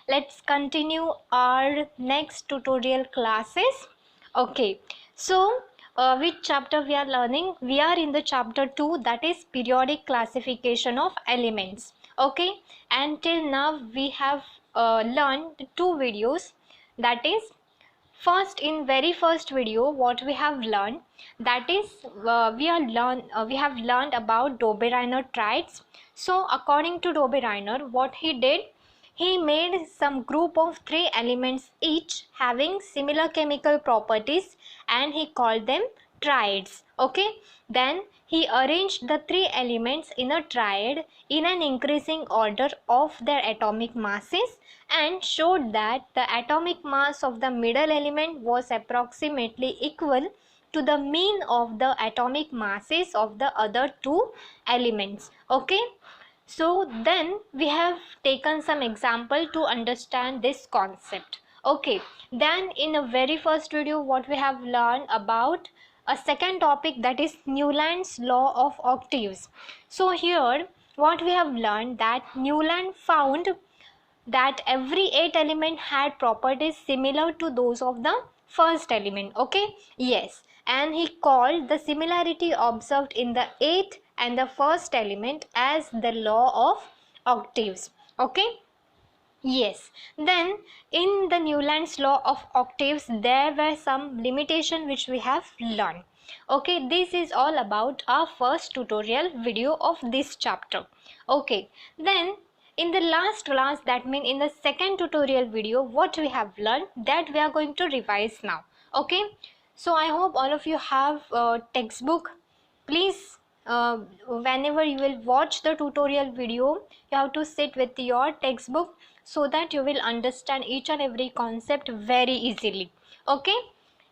let's continue our next tutorial classes. Okay, so which chapter we are learning? We are in the chapter 2, that is periodic classification of elements. Okay, and till now we have learned two videos, that is first, in very first video what we have learned, that is we have learned about Dobereiner triads. So according to Dobereiner, what he did, he made some group of three elements each having similar chemical properties and he called them triads. Okay, then he arranged the three elements in a triad in an increasing order of their atomic masses and showed that the atomic mass of the middle element was approximately equal to the mean of the atomic masses of the other two elements. Okay, so then we have taken some example to understand this concept. Okay, then in the very first video what we have learned about a second topic, that is Newland's law of octaves. So here what we have learned, that Newland found that every 8 element had properties similar to those of the first element. Okay, yes, and he called the similarity observed in the 8th and the first element as the law of octaves. Okay, yes, then in the Newland's law of octaves there were some limitation which we have learned. Okay, this is all about our first tutorial video of this chapter. Okay, then in the last class, that means in the second tutorial video, what we have learned, that we are going to revise now. Okay, so I hope all of you have a textbook. Please, whenever you will watch the tutorial video, you have to sit with your textbook so that you will understand each and every concept very easily. Okay,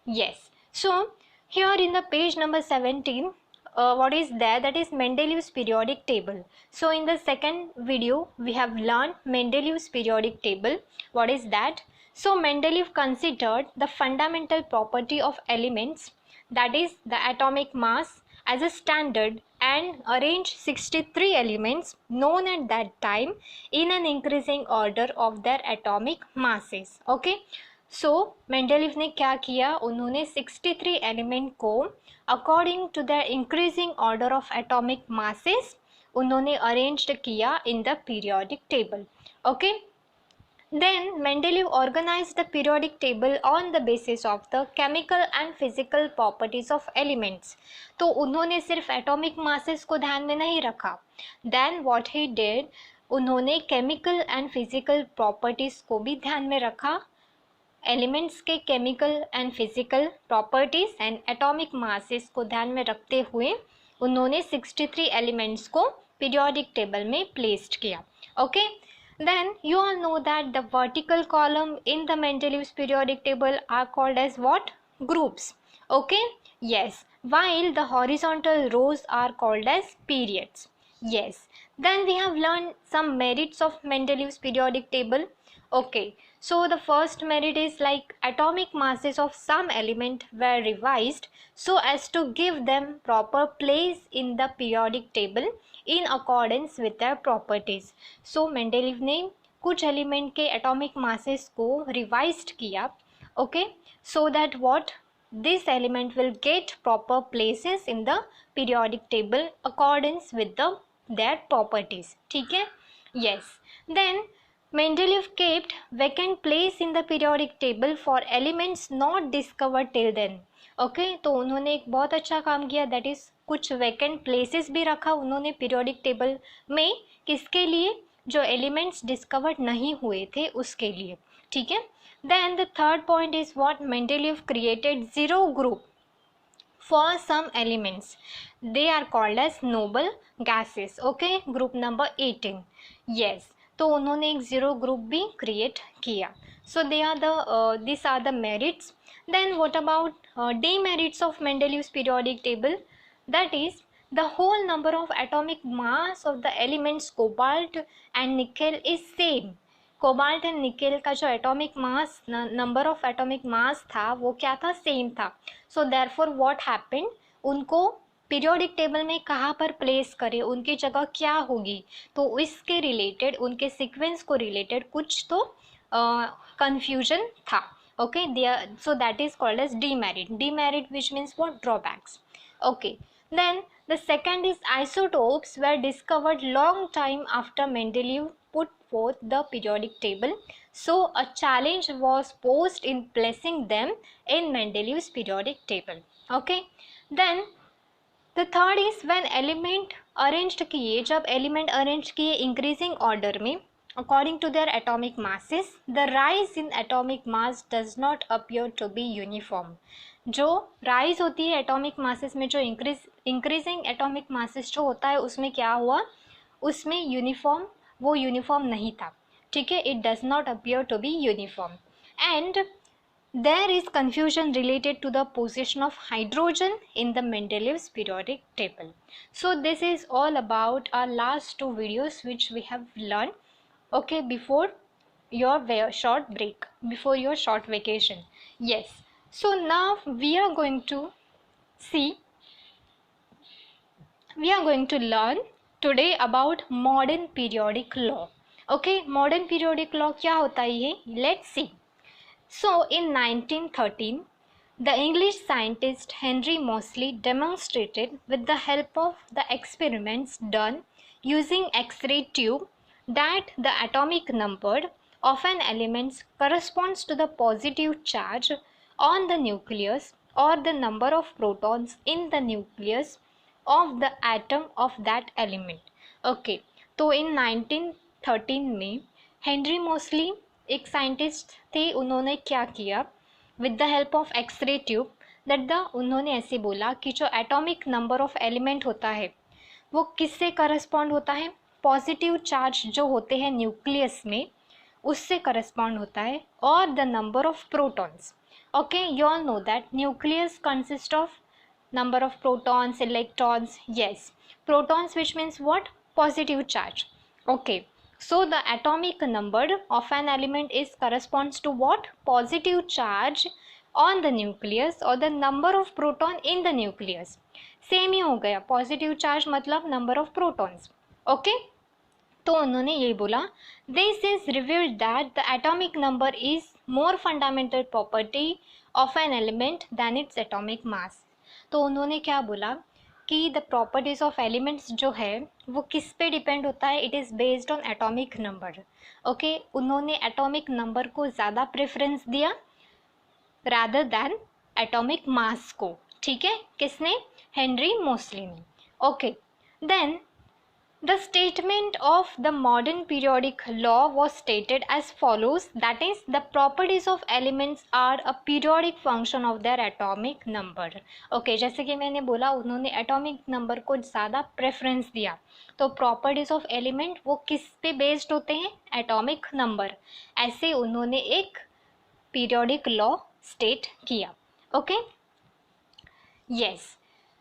yes, so here in the page number 17, what is there, that is Mendeleev's periodic table. So in the second video we have learned Mendeleev's periodic table. What is that? So Mendeleev considered the fundamental property of elements, that is the atomic mass, as a standard and arranged 63 elements known at that time in an increasing order of their atomic masses. Okay, so Mendeleev ने क्या किया, उन्होंने 63 element को according to the increasing order of atomic masses उन्होंने arranged किया in the periodic table. Okay, then Mendeleev organized the periodic table on the basis of the chemical and physical properties of elements. तो उन्होंने सिर्फ atomic masses को ध्यान में नहीं रखा. Then what he did, उन्होंने chemical and physical properties को भी ध्यान में रखा. एलिमेंट्स के chemical and physical properties and atomic masses को ध्यान में रखते हुए उन्होंने 63 एलिमेंट्स को पीरियोडिक टेबल में प्लेस्ड किया. Okay, then you all know that the vertical column in the Mendeleev's periodic table are called as what, groups. Okay, yes, while the horizontal rows are called as periods. Yes, then we have learned some merits of Mendeleev's periodic table. Okay, so the first merit is like atomic masses of some element were revised so as to give them proper place in the periodic table in accordance with their properties. So Mendeleev ने कुछ element के atomic masses को revised किया. Okay, so that what, this element will get proper places in the periodic table accordance with their properties. ठीक है, yes, then Mendeleev kept vacant place in the periodic table for elements not discovered till then. Okay, तो उन्होंने एक बहुत अच्छा काम किया, that is कुछ vacant places भी रखा उन्होंने periodic table में, किसके लिए, जो elements discovered नहीं हुए थे उसके लिए. ठीक है, then the third point is what, Mendeleev created zero group for some elements. They are called as noble gases. Okay, group number 18. Yes, तो उन्होंने एक जीरो ग्रुप भी क्रिएट किया. So they are the this are the merits. Then what about demerits of Mendeleev's periodic table, that is the whole number of atomic mass of the elements cobalt and nickel is same. Cobalt and nickel का जो atomic mass, number of atomic mass था वो क्या था, same था. So therefore what happened, उनको periodic table में कहाँ पर प्लेस करें, उनकी जगह क्या होगी, तो इसके रिलेटेड, उनके सीक्वेंस को रिलेटेड कुछ तो confusion था. Okay, so that is called as demerit, which means what? Drawbacks. Okay, then the second is isotopes were discovered long time after Mendeleev put forth the periodic table, so a challenge was posed in placing them in Mendeleev's periodic table. Okay, then the third is when element arranged किए, जब element arranged किए increasing order में according to their atomic masses, the rise in atomic mass does not appear to be uniform. जो rise होती है atomic masses में, जो increasing atomic masses जो होता है उसमें क्या हुआ, उसमें वो यूनिफॉर्म नहीं था. ठीक है, it does not appear to be uniform. And there is confusion related to the position of hydrogen in the Mendeleev's periodic table. So this is all about our last two videos which we have learned, okay, before your short break, before your short vacation. Yes, so now we are going to learn today about modern periodic law. Okay, modern periodic law क्या होता है ये, let's see. So in 1913, the English scientist Henry Moseley demonstrated with the help of the experiments done using X-ray tube that the atomic number of an element corresponds to the positive charge on the nucleus or the number of protons in the nucleus of the atom of that element. Okay, तो in 1913 में Henry mostly एक scientist थे, उन्होंने क्या किया, with the help of x ray tube, उन्होंने ऐसे बोला कि जो एटॉमिक नंबर ऑफ एलिमेंट होता है वो किससे करस्पॉन्ड होता है, पॉजिटिव चार्ज जो होते हैं न्यूक्लियस में उससे करस्पॉन्ड होता है, और the number of protons. Okay, you all know that nucleus consist of number of protons, electrons. Yes, protons, which means what? Positive charge. Okay, so the atomic number of an element is corresponds to what? Positive charge on the nucleus or the number of proton in the nucleus. Same ही हो गया, positive charge मतलब number of protons. Okay, तो उन्होंने ये बोला, this is revealed that the atomic number is more fundamental property of an element than its atomic mass. तो उन्होंने क्या बोला कि द प्रॉपर्टीज ऑफ एलिमेंट्स जो है वो किस पे डिपेंड होता है, it is based on atomic number. Okay, उन्होंने एटॉमिक नंबर को ज़्यादा प्रेफरेंस दिया रादर दैन एटॉमिक मास को. ठीक है, किसने? हेनरी मोस्ली ने. Okay, then the statement of the modern periodic law was stated as follows, that is, the properties of elements are a periodic function of their atomic number. Okay, जैसे कि मैंने बोला उन्होंने एटॉमिक नंबर को ज़्यादा preference दिया, तो properties of element वो किस पे बेस्ड होते हैं, एटॉमिक नंबर. ऐसे उन्होंने एक पीरियोडिक लॉ स्टेट किया. Okay, yes.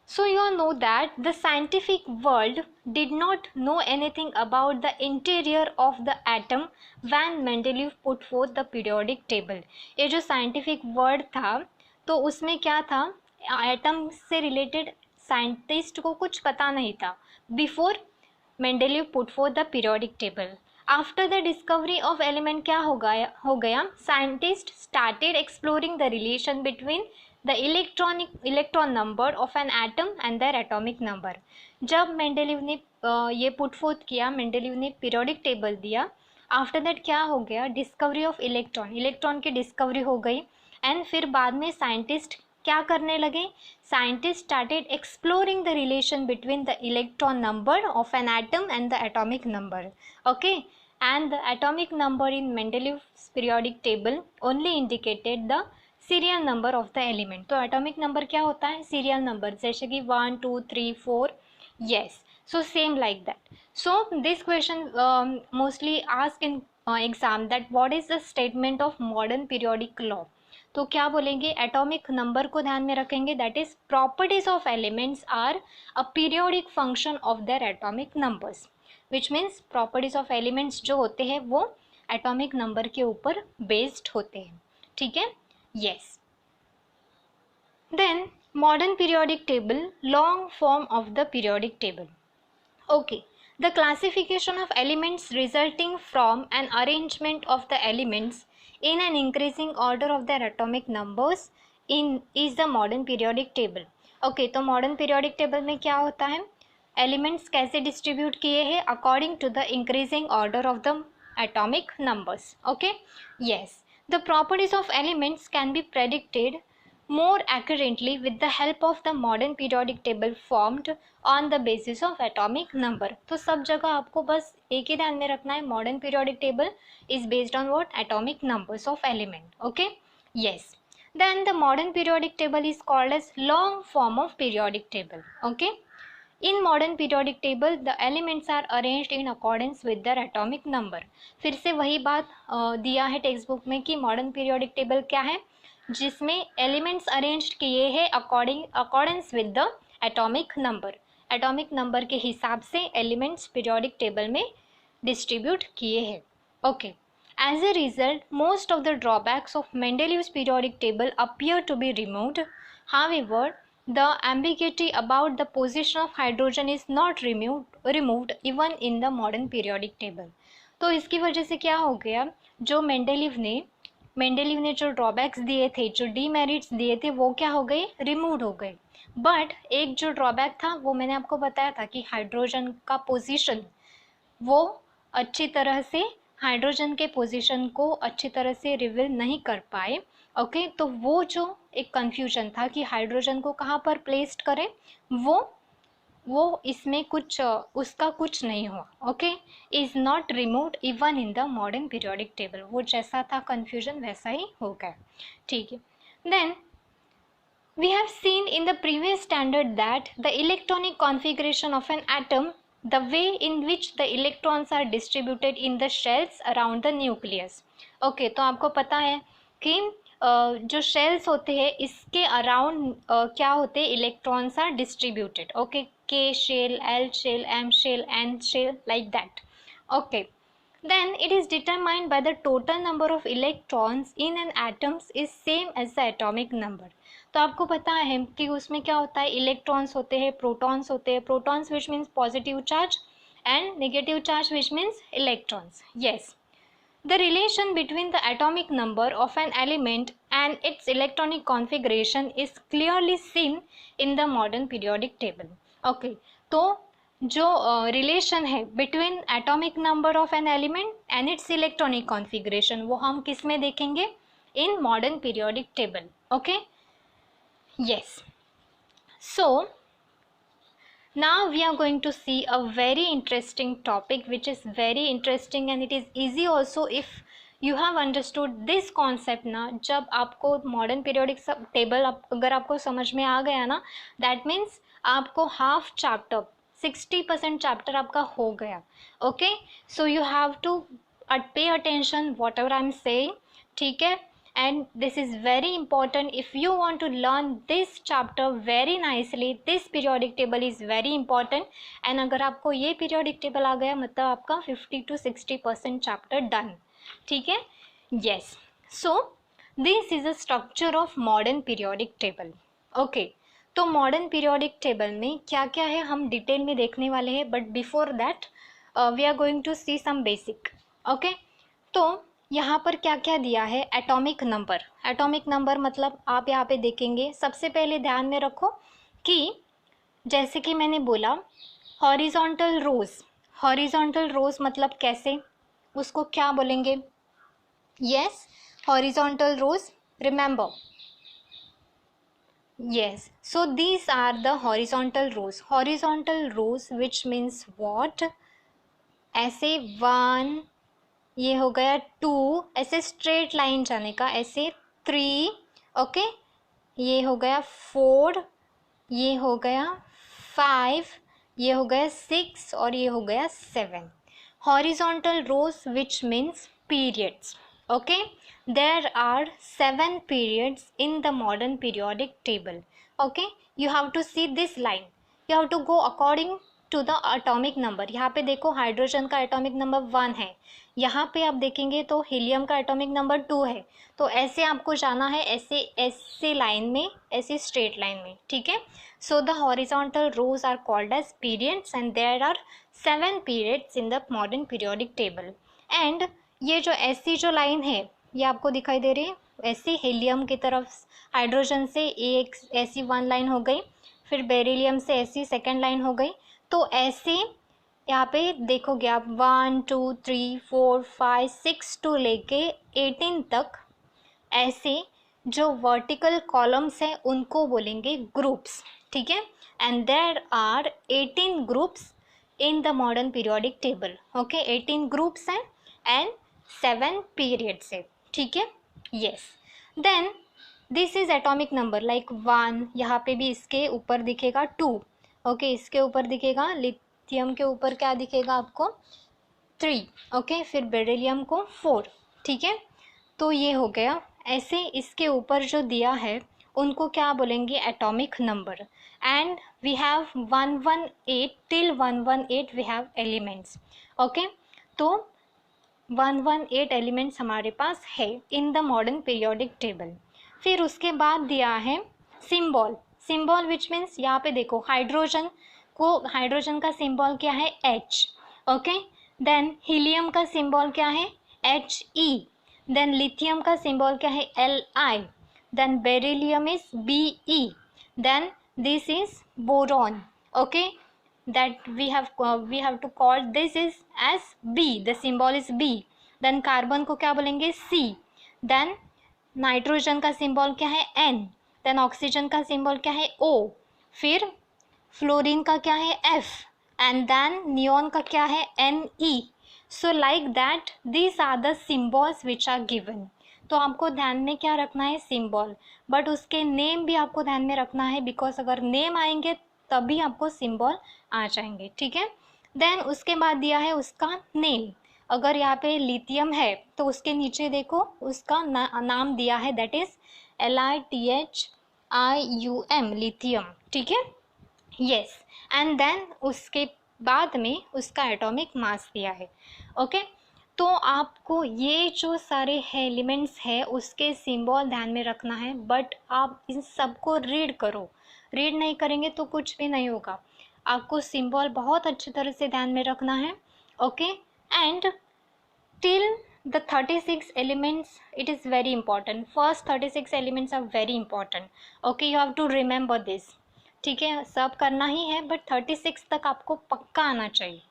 So you all know that the scientific world did not know anything about the interior of the atom when Mendeleev put forth the periodic table. ये जो scientific world था तो उसमें क्या था, atom से related scientist को कुछ पता नहीं था before Mendeleev put forth the periodic table. After the discovery of element क्या हो गया, scientists started exploring the relation between the electron number of an atom and their atomic number. जब मेंडेलीव ने ये पुट फोर्थ किया, Mendeleev ने periodic table दिया, after that क्या हो गया, डिस्कवरी ऑफ इलेक्ट्रॉन की डिस्कवरी हो गई. एंड फिर बाद में साइंटिस्ट क्या करने लगे, scientist started exploring the relation between the electron number of an atom and the atomic number. Okay, and the atomic number in Mendeleev's periodic table only indicated the serial number of the element. तो atomic number क्या होता है, serial number, जैसे कि 1 2 3 4. Yes, so same like that. So this question mostly ask in exam that what is the statement of modern periodic law. तो क्या बोलेंगे, atomic number को ध्यान में रखेंगे, that is properties of elements are a periodic function of their atomic numbers, which means properties of elements जो होते हैं वो एटॉमिक नंबर के ऊपर बेस्ड होते हैं. ठीक है, yes. Then modern periodic table, long form of the periodic table. Okay, The classification of elements resulting from an arrangement of the elements in an increasing order of their atomic numbers is the modern periodic table. Okay, तो modern periodic table में क्या होता है, elements कैसे distribute किए हैं according to the increasing order of the atomic numbers. Okay, yes, the properties of elements can be predicted more accurately with the help of the modern periodic table formed on the basis of atomic number. तो सब जगह आपको बस एक ही ध्यान में रखना है, modern periodic table is based on what? Atomic numbers of element. Okay, yes, then the modern periodic table is called as long form of periodic table. Okay, in modern periodic table the elements are arranged in accordance with their atomic number. फिर से वही बात दिया है text book में कि modern periodic table क्या है, जिसमें एलिमेंट्स अरेंज किए हैं accordance with the atomic number. Atomic number के हिसाब से एलिमेंट्स पीरियोडिक टेबल में डिस्ट्रीब्यूट किए हैं. Okay, as a result most of the drawbacks of Mendeleev's periodic table appear to be removed. However, the ambiguity about the position of hydrogen is not removed even in the modern periodic table. तो इसकी वजह से क्या हो गया, जो Mendeleev ने जो ड्रॉबैक्स दिए थे, जो डीमेरिट्स दिए थे, वो क्या हो गए, रिमूव हो गए. बट एक जो ड्रॉबैक था वो मैंने आपको बताया था कि हाइड्रोजन का पोजीशन, वो अच्छी तरह से हाइड्रोजन के पोजीशन को अच्छी तरह से रिवील नहीं कर पाए. ओके, तो वो जो एक कन्फ्यूजन था कि हाइड्रोजन को कहाँ पर प्लेस्ड करें, वो इसमें कुछ उसका कुछ नहीं हुआ. Okay, is not removed even in the modern periodic table. वो जैसा था कन्फ्यूजन वैसा ही हो गया. ठीक है, then we have seen in the previous standard that the electronic configuration of an atom, the way in which the electrons are distributed in the shells around the nucleus. Okay, तो आपको पता है कि जो शेल्स होते हैं इसके around क्या होते हैं, electrons are distributed. Okay, K shell, L shell, M shell, N shell, like that. Okay, then it is determined by the total number of electrons in an atoms is same as the atomic number. तो आपको पता है कि उसमें क्या होता है, electrons होते हैं, प्रोटॉन्स होते हैं. Protons which means positive charge and negative charge which means electrons. Yes, the relation between the atomic number of an element and its electronic configuration is clearly seen in the modern periodic table. Okay, तो जो relation है between atomic number of an element and it's electronic configuration, वो हम किस में देखेंगे, in modern periodic table. Okay, yes, so now we are going to see a very interesting topic which is very interesting and it is easy also if you have understood this concept ना. जब आपको modern periodic table अगर आपको समझ में आ गया ना, दैट मीन्स आपको हाफ चैप्टर 60% चैप्टर आपका हो गया. Okay, so you have to pay attention whatever I am saying. ठीक है, and this is very important if you want to learn this chapter very nicely. This periodic table is very important and अगर आपको ये periodic table आ गया मतलब आपका 50 to 60% chapter done. ठीक है, yes, so this is a structure of modern periodic table. okay, तो modern periodic table में क्या क्या है हम डिटेल में देखने वाले हैं, but before that we are going to see some basic. okay, तो यहाँ पर क्या क्या दिया है, एटॉमिक नंबर. एटॉमिक नंबर मतलब आप यहाँ पे देखेंगे, सबसे पहले ध्यान में रखो कि जैसे कि मैंने बोला हॉरिजॉन्टल रोज. हॉरिजॉन्टल रोज मतलब कैसे, उसको क्या बोलेंगे, yes, horizontal rows, remember. yes, so these are the horizontal rows which means what, ऐसे 1, ये हो गया 2, ऐसे स्ट्रेट लाइन जाने का, ऐसे 3. ओके, ये हो गया 4, ये हो गया 5, ये हो गया 6 और ये हो गया 7. Horizontal rows which means periods. Okay, there are 7 periods in the modern periodic table. okay, you have to see this line, you have to go according to the atomic number. यहाँ पे देखो हाइड्रोजन का atomic number 1 है, यहाँ पे आप देखेंगे तो हीलियम का एटॉमिक नंबर 2 है। तो ऐसे आपको जाना है, ऐसे ऐसे लाइन में, ऐसे स्ट्रेट लाइन में, ठीक है। So the horizontal rows are called as periods and there are 7 periods in the modern periodic table. And ये जो ऐसी जो लाइन है ये आपको दिखाई दे रही है, ऐसी हीलियम की तरफ हाइड्रोजन से एक ऐसी 1 लाइन हो गई, फिर बेरिलियम से ऐसी सेकेंड लाइन हो गई। तो ऐसे यहाँ पे देखोगे आप 1 2 3 4 5 6 टू लेके 18 तक ऐसे जो वर्टिकल कॉलम्स हैं उनको बोलेंगे ग्रुप्स, ठीक है। And there are 18 groups in the modern periodic table, okay. 18 groups हैं एंड 7 पीरियड्स है, ठीक है। Yes, then this is atomic number like 1, यहाँ पे भी इसके ऊपर दिखेगा 2, ओके। इसके ऊपर दिखेगा, लिथियम के ऊपर क्या दिखेगा आपको 3, ओके। फिर बेरिलियम को 4, ठीक है। तो ये हो गया। ऐसे इसके ऊपर जो दिया है उनको क्या बोलेंगे atomic number. And we have 118 till 118 we have elements, okay. तो 118 एलिमेंट्स हमारे पास है in the modern periodic table. फिर उसके बाद दिया है सिंबल, सिंबल विच मीन्स यहाँ पे देखो हाइड्रोजन का सिंबल क्या है H, ओके। देन हीलियम का सिंबल क्या है He, देन लिथियम का सिंबल क्या है Li, then beryllium is Be, then this is boron, okay. that we have to call this is as B, the symbol is B. then carbon को क्या बोलेंगे C, then nitrogen का symbol क्या है N, then oxygen का symbol क्या है O, फिर फ्लोरीन का क्या है F, and then नियॉन का क्या है Ne. so like that these are the symbols which are given. तो आपको ध्यान में क्या रखना है सिंबल, बट उसके नेम भी आपको ध्यान में रखना है, बिकॉज अगर नेम आएंगे तभी आपको सिंबल आ जाएंगे, ठीक है। देन उसके बाद दिया है उसका नेम। अगर यहाँ पे लिथियम है तो उसके नीचे देखो उसका नाम दिया है, दैट इज LITHIUM, लिथियम, ठीक है। यस, एंड देन उसके बाद में उसका एटॉमिक मास दिया है, ओके। तो आपको ये जो सारे एलिमेंट्स है उसके सिंबल ध्यान में रखना है, बट आप इन सबको रीड करो, रीड नहीं करेंगे तो कुछ भी नहीं होगा। आपको सिंबल बहुत अच्छी तरह से ध्यान में रखना है, okay. And till the 36 elements it is very important, first 36 elements are very important, okay. You have to remember this, ठीक है। सब करना ही है बट 36 तक आपको पक्का आना चाहिए,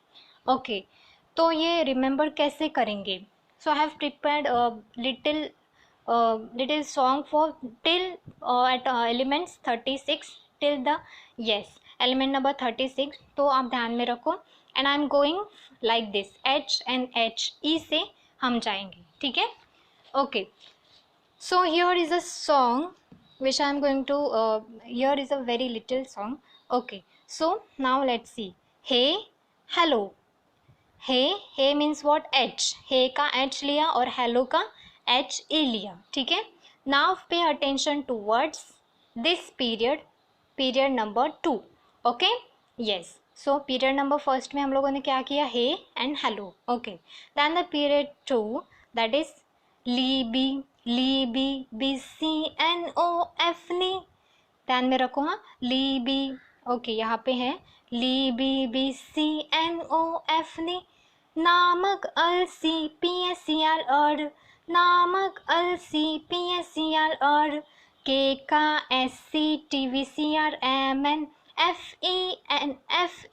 ओके। तो ये रिमेंबर कैसे करेंगे, so I have prepared little song for till at elements 36 till the element number 36। तो आप ध्यान में रखो, and I am going like this H and H, E से हम जाएंगे, ठीक है, okay. So here is a song which I am going to here is a very little song, okay. So now let's see. Hey, hello. Hey means what? H. Hey का H लिया और hello का HE लिया, ठीक है। Now pay attention to words this period number 2, okay. Yes, so period number first में हम लोगों ने क्या किया, hey and hello, okay. Then the period 2, that is Li Be C N O F Ne, ध्यान में रखो, हाँ, ली बी, ओके। यहाँ पे है Li Be C N O F Ne, नामक Al C P S C R और, नामक Al C P S C R और, के का S C T V C R M N F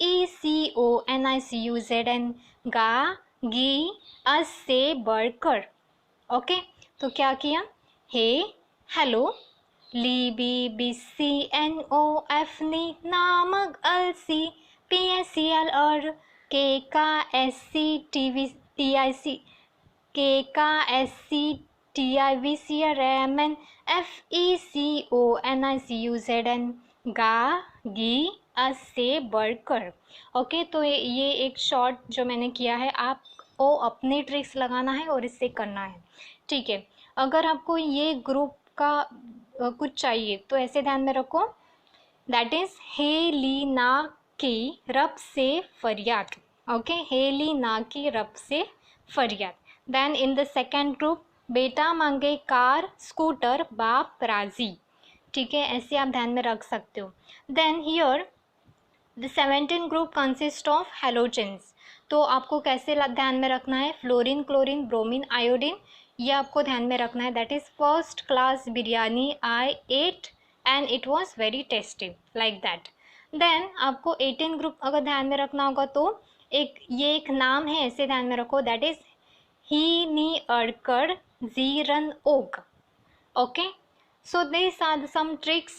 E C O N I C U Z N, गा गी अस से बढ़कर, ओके। तो क्या किया, hey hello, Li Be C N O F Ne, नामक अल सी पी एस सी L और, के का S C T V T I C, के का S C T I V C R M N F E C O N I C U Z N, गा गी अस से बढ़कर, ओके। तो ये एक शॉर्ट जो मैंने किया है, आपको अपने ट्रिक्स लगाना है और इससे करना है, ठीक है। अगर आपको ये ग्रुप का कुछ चाहिए तो ऐसे ध्यान में रखो, दैट इज हे ली ना की रब से फरियाद. Okay, हेली ना की रब से फरियाद. Then in the second group, बेटा मांगे कार स्कूटर बाप राजी. ठीक है, ऐसे आप ध्यान में रख सकते हो. Then here the 17 group consist of halogens. तो आपको कैसे ध्यान में रखना है, फ्लोरीन क्लोरीन ब्रोमीन आयोडीन, ये आपको ध्यान में रखना है. That is first class biryani I ate and it was very tasty, like that. Then आपको 18 ग्रुप अगर ध्यान में रखना होगा तो ये एक नाम है, ऐसे ध्यान में रखो. दैट इज ही नी अड़कड़ जीरन ओक. Okay, so these are some tricks.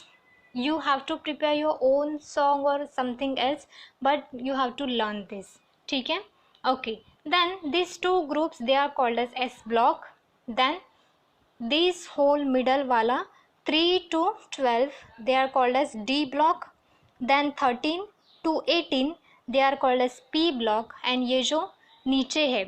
You have to prepare your own song or something else, but you have to learn this. ठीक है, okay. Then these two groups they are called as S block. Then this whole middle वाला 3 to 12 they are called as D block. Then 13 to 18 they are called as P block. And ये जो नीचे है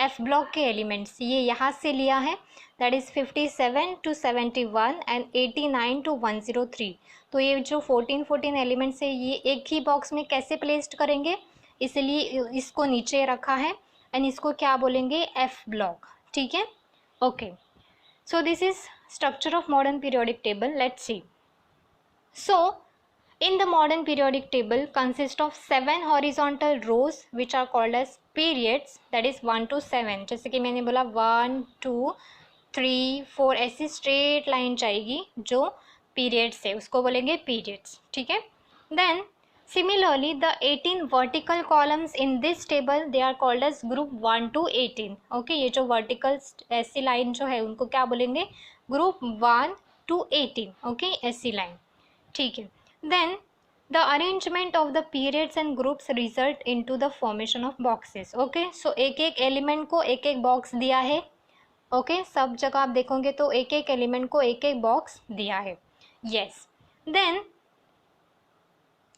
F block के elements ये यहाँ से लिया है. That is 57 to 71 and 89 to 103. तो ये जो 14 एलिमेंट्स है ये एक ही बॉक्स में कैसे प्लेस्ड करेंगे, इसलिए इसको नीचे रखा है एंड इसको क्या बोलेंगे, एफ ब्लॉक. ठीक है, okay. So this is structure of modern periodic table. Let's see. So in the modern periodic table consist of 7 horizontal rows which are called as periods, that is 1 to 7. जैसे कि मैंने बोला 1 2 3 4 ऐसी straight line जाएगी जो periods है उसको बोलेंगे पीरियड्स. ठीक है. Then similarly the 18 vertical columns in this table they are called as group 1 to 18. Okay, ये जो वर्टिकल ऐसी लाइन जो है उनको क्या बोलेंगे, ग्रुप 1 to 18. ओके, ऐसी लाइन. ठीक है. Then the arrangement of the periods and groups result into the formation of boxes. Okay, so एक एक एलिमेंट को एक एक बॉक्स दिया है. ओके, सब जगह आप देखोगे तो एक एक एलिमेंट को एक एक बॉक्स दिया है. Yes. Then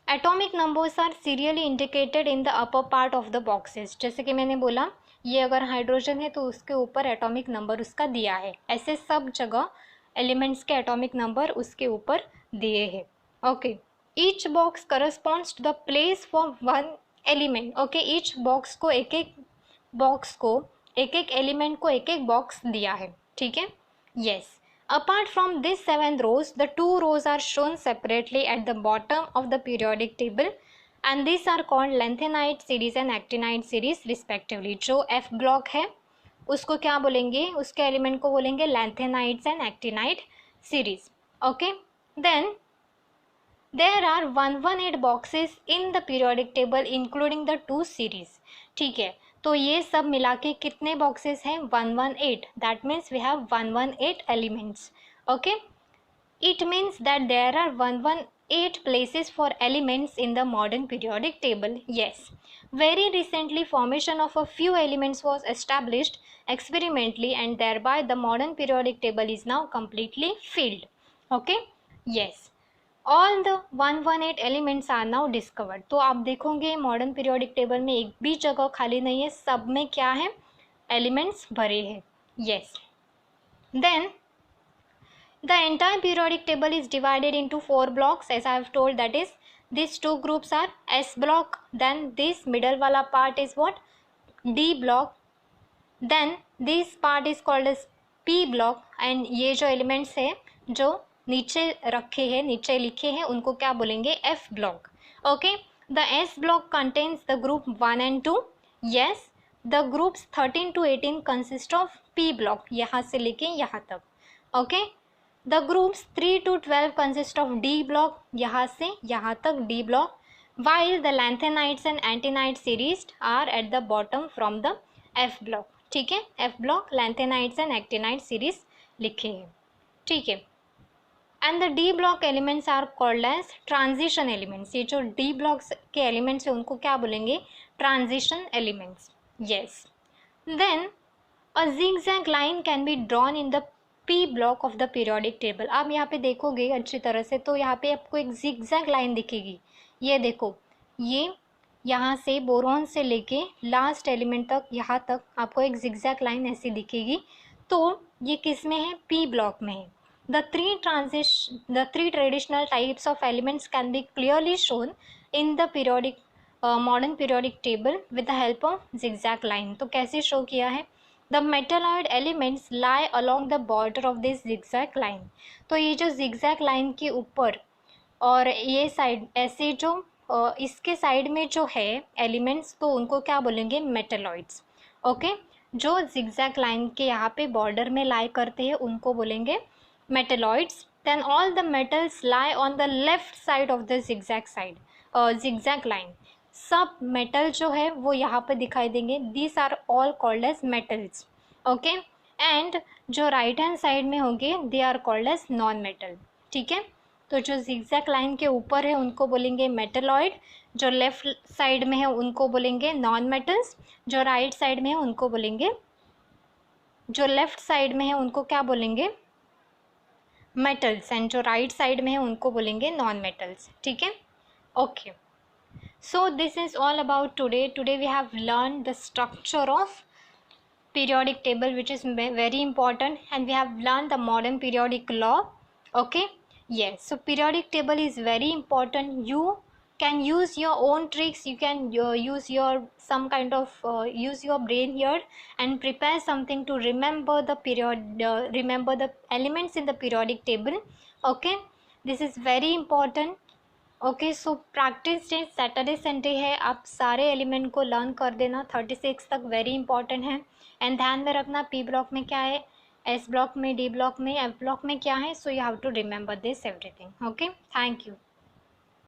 atomic numbers are serially indicated in the upper part of the boxes. जैसे कि मैंने बोला ये अगर हाइड्रोजन है तो उसके ऊपर एटॉमिक नंबर उसका दिया है. ऐसे सब जगह एलिमेंट्स के एटॉमिक नंबर उसके ऊपर दिए हैं. Okay, each box corresponds to the place for one element. Okay, each box को एक एक एलिमेंट को एक एक बॉक्स दिया है. ठीक है. Yes. Apart from these 7 rows, the 2 rows are shown separately at the bottom of the periodic table, and these are called lanthanide series and actinide series respectively. जो F block है उसको क्या बोलेंगे, उसके एलिमेंट को बोलेंगे lanthanides and actinide series. Okay. Then there are 118 boxes in the periodic table including the 2 series. ठीक है, तो ये सब मिला के कितने बॉक्सेस हैं, 118. That means we have 118 elements. Okay, it means that there are 118 places for elements in the modern periodic table. Yes, very recently formation of a few elements was established experimentally and thereby the modern periodic table is now completely filled. Okay, yes. All the 118 elements are now discovered. तो आप देखोगे modern periodic table में एक भी जगह खाली नहीं है, सब में क्या है, एलिमेंट्स भरे हैं. Yes. Then the entire periodic table is divided into 4 blocks as I have told. That is these 2 groups are S block. Then this middle वाला part is what, D block. Then this part is called as P block. And ये जो elements है जो नीचे रखे हैं, नीचे लिखे हैं, उनको क्या बोलेंगे, F block. Okay, the S block contains the group 1 and 2. Yes, the groups 13 to 18 consist of P block, यहाँ से लेके यहाँ तक. Okay, the groups 3 to 12 consist of D block, यहाँ से यहाँ तक D block. While the lanthanides and actinide series are at the bottom from the F block. ठीक है, F block lanthanides and actinide series लिखे हैं. ठीक है. And the D block elements are called as transition elements. ये जो D blocks के elements हैं उनको क्या बोलेंगे, transition elements. Yes. Then a zigzag line can be drawn in the P block of the periodic table. आप यहाँ पे देखोगे अच्छी तरह से तो यहाँ पे आपको एक zigzag लाइन दिखेगी. ये देखो, ये यहाँ से बोरॉन से लेके लास्ट एलिमेंट तक यहाँ तक आपको एक zigzag लाइन ऐसी दिखेगी. तो ये किस में है, पी ब्लॉक में है. The three traditional types of elements can be clearly shown in the periodic modern periodic table with the help of zigzag line. तो कैसे शो किया है, the metalloid elements lie along the border of this zigzag line. तो ये जो zigzag line के ऊपर और ये साइड ऐसे जो इसके साइड में जो है एलिमेंट्स, तो उनको क्या बोलेंगे, मेटलॉइड्स। ओके, जो जिगजैग लाइन के यहाँ पे बॉर्डर में लाई करते हैं उनको बोलेंगे metalloids. Then all the metals lie on the left side of the zigzag line. सब मेटल जो है वो यहाँ पे दिखाई देंगे, these are all called as metals. Okay, and जो राइट हैंड साइड में होंगे they are called as non metal. ठीक है, तो जो जिगजैग लाइन के ऊपर है उनको बोलेंगे मेटलॉइड, जो लेफ्ट साइड में है उनको बोलेंगे नॉन मेटल्स, जो राइट साइड में है उनको बोलेंगे, जो लेफ्ट साइड में है उनको क्या बोलेंगे, मेटल्स, एंड जो राइट साइड में है उनको बोलेंगे नॉन मेटल्स। ठीक है, okay. So this is all about today we have learn the structure of periodic table, which is very important, and we have learned the modern periodic law. Okay, yes, so periodic table is very important. You can use your own tricks, you can use your some kind of use your brain here and prepare something to remember the remember the elements in the periodic table. Okay, this is very important. Okay, so practice day Saturday Sunday है, आप सारे element को learn कर देना, 36 तक very important है। And ध्यान में रखना पी ब्लॉक में क्या है, एस ब्लॉक में, डी ब्लॉक में, एफ ब्लॉक में क्या है, so you have to remember this everything. Okay, thank you.